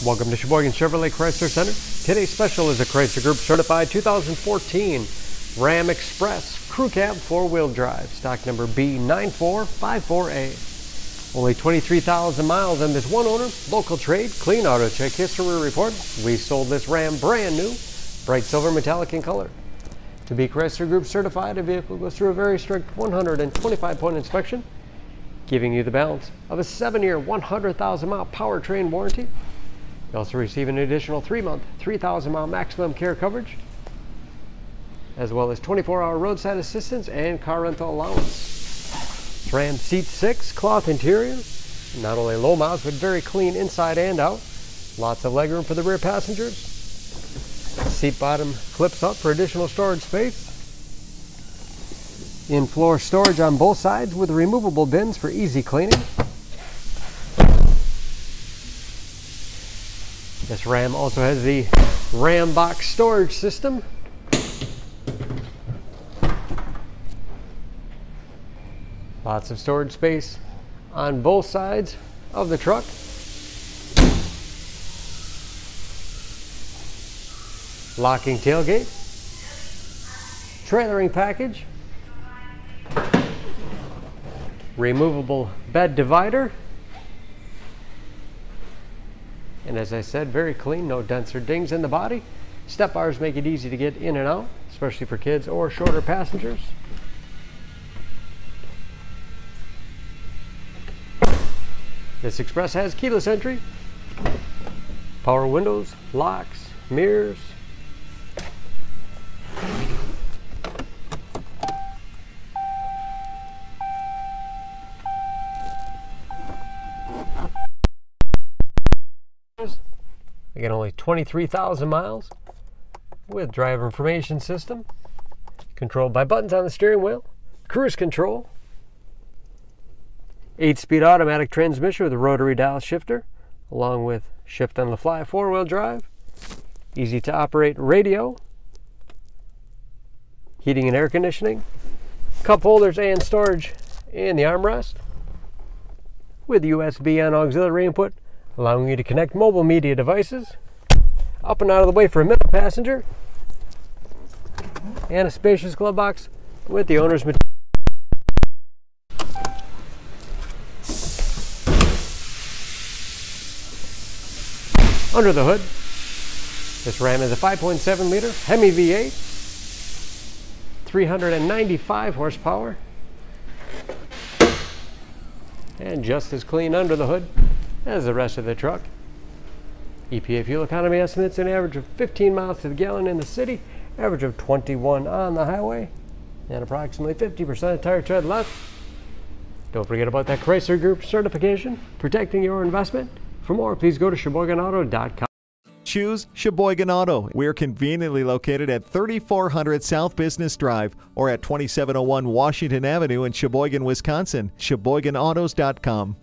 Welcome to Sheboygan Chevrolet Chrysler Center. Today's special is a Chrysler Group certified 2014 Ram Express Crew Cab 4-wheel drive, stock number B9454A. Only 23,000 miles on this one owner, local trade, clean auto check history report. We sold this Ram brand new, bright silver metallic in color. To be Chrysler Group certified, a vehicle goes through a very strict 125-point inspection, giving you the balance of a 7-year, 100,000-mile powertrain warranty. You also receive an additional 3-month, 3,000-mile maximum care coverage, as well as 24-hour roadside assistance and car rental allowance. Ram seat 6, cloth interior, not only low miles but very clean inside and out. Lots of legroom for the rear passengers. Seat bottom flips up for additional storage space. In-floor storage on both sides with removable bins for easy cleaning. This Ram also has the RamBox storage system. Lots of storage space on both sides of the truck. Locking tailgate. Trailering package. Removable bed divider. And as I said, very clean, no dents or dings in the body. Step bars make it easy to get in and out, especially for kids or shorter passengers. This Express has keyless entry, power windows, locks, mirrors. Again, only 23,000 miles with driver information system, controlled by buttons on the steering wheel, cruise control, 8-speed automatic transmission with a rotary dial shifter, along with shift on the fly 4-wheel drive, easy to operate radio, heating and air conditioning, cup holders and storage in the armrest, with USB and auxiliary input, allowing you to connect mobile media devices. Up and out of the way for a middle passenger, and a spacious glove box with the owner's material. Under the hood, this Ram is a 5.7 liter HEMI V8, 395 horsepower, and just as clean under the hood as the rest of the truck. EPA fuel economy estimates an average of 15 miles to the gallon in the city, average of 21 on the highway, and approximately 50% tire tread left. Don't forget about that Chrysler Group certification, protecting your investment. For more, please go to SheboyganAuto.com. Choose Sheboygan Auto. We're conveniently located at 3400 South Business Drive or at 2701 Washington Avenue in Sheboygan, Wisconsin. SheboyganAutos.com.